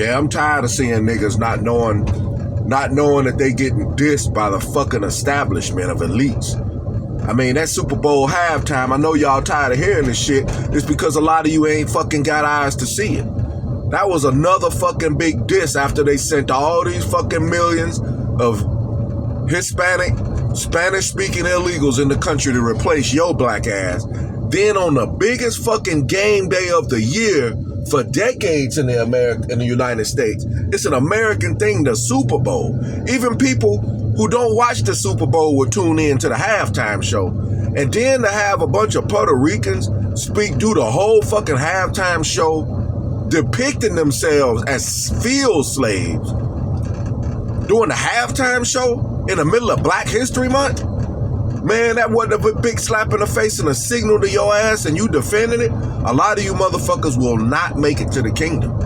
Yeah, I'm tired of seeing niggas not knowing that they getting dissed by the fucking establishment of elites. I mean, that Super Bowl halftime, I know y'all tired of hearing this shit. It's because a lot of you ain't fucking got eyes to see it. That was another fucking big diss after they sent all these fucking millions of Hispanic, Spanish-speaking illegals in the country to replace your black ass. Then on the biggest fucking game day of the year for decades in the United States, it's an American thing, the Super Bowl. Even people who don't watch the Super Bowl will tune in to the halftime show. And then to have a bunch of Puerto Ricans do the whole fucking halftime show depicting themselves as field slaves during the halftime show in the middle of Black History Month? Man, that wasn't a big slap in the face and a signal to your ass and you defending it? A lot of you motherfuckers will not make it to the kingdom.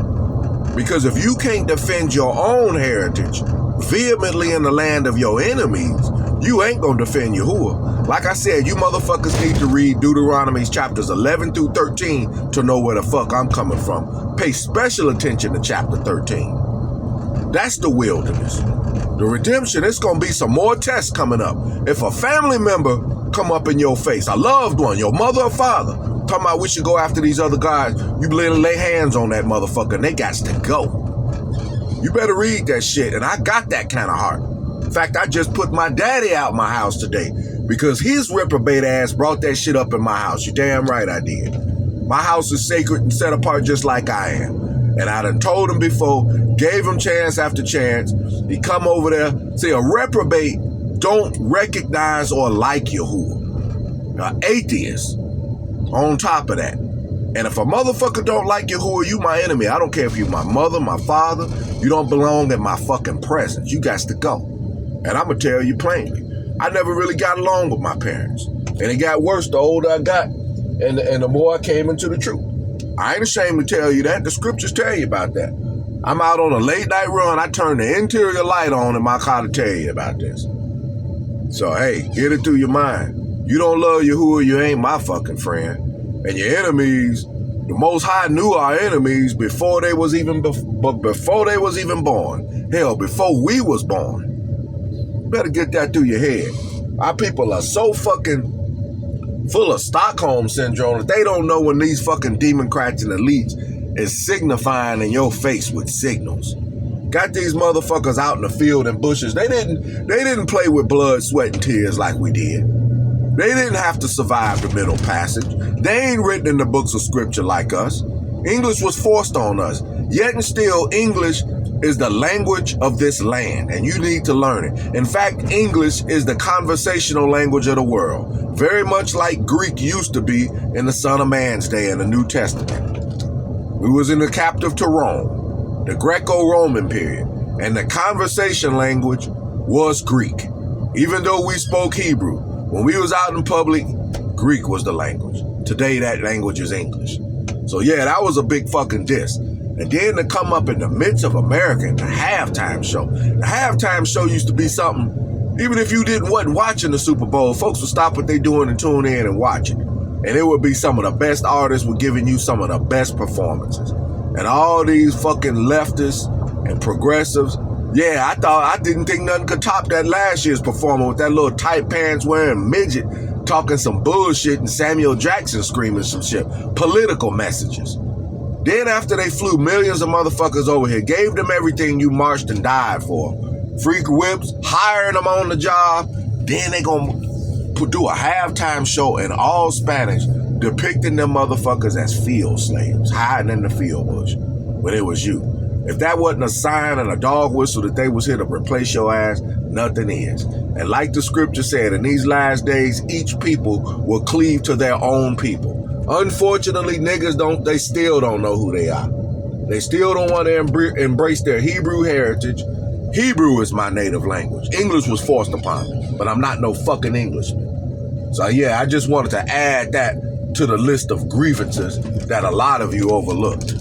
Because if you can't defend your own heritage vehemently in the land of your enemies, you ain't gonna defend Yahuwah. Like I said, you motherfuckers need to read Deuteronomy chapters 11 through 13 to know where the fuck I'm coming from. Pay special attention to chapter 13. That's the wilderness. The redemption, it's gonna be some more tests coming up. If a family member come up in your face, a loved one, your mother or father, talking about we should go after these other guys, you better lay hands on that motherfucker and they got to go. You better read that shit, and I got that kind of heart. In fact, I just put my daddy out my house today because his reprobate ass brought that shit up in my house. You damn right I did. My house is sacred and set apart just like I am. And I done told him before, gave him chance after chance. He come over there, say a reprobate don't recognize or like Yahuwah. An atheist on top of that. And if a motherfucker don't like Yahuwah, you my enemy. I don't care if you my mother, my father. You don't belong in my fucking presence. You got to go. And I'm going to tell you plainly, I never really got along with my parents. And it got worse the older I got and the more I came into the truth. I ain't ashamed to tell you that. The scriptures tell you about that. I'm out on a late night run. I turn the interior light on in my car to tell you about this. So, hey, get it through your mind. You don't love Yahuwah, you ain't my fucking friend. And your enemies, the Most High knew our enemies before they was even born. Hell, before we was born. You better get that through your head. Our people are so fucking full of Stockholm syndrome that they don't know when these fucking democrats and elites is signifying in your face with signals. Got these motherfuckers out in the field and bushes. They didn't play with blood, sweat, and tears like we did. They didn't have to survive the Middle Passage. They ain't written in the books of scripture like us. English was forced on us. Yet and still, English is the language of this land, and you need to learn it. In fact, English is the conversational language of the world, very much like Greek used to be in the Son of Man's day in the New Testament. We was in the captive to Rome, the Greco-Roman period, and the conversation language was Greek. Even though we spoke Hebrew, when we was out in public, Greek was the language. Today, that language is English. So yeah, that was a big fucking diss. And then to come up in the midst of America, the halftime show. The halftime show used to be something, even if you wasn't watching the Super Bowl, folks would stop what they doing and tune in and watch it. And it would be some of the best artists were giving you some of the best performances. And all these fucking leftists and progressives, yeah, I didn't think nothing could top that last year's performance with that little tight pants wearing midget talking some bullshit and Samuel Jackson screaming some shit. Political messages. Then after they flew millions of motherfuckers over here, gave them everything you marched and died for, freak whips, hiring them on the job, then they gonna do a halftime show in all Spanish depicting them motherfuckers as field slaves, hiding in the field bush when it was you. If that wasn't a sign and a dog whistle that they was here to replace your ass, nothing is. And like the scripture said, in these last days, each people will cleave to their own people. Unfortunately, niggas they still don't know who they are. They still don't want to embrace their Hebrew heritage. Hebrew is my native language. English was forced upon me, but I'm not no fucking Englishman. So yeah, I just wanted to add that to the list of grievances that a lot of you overlooked.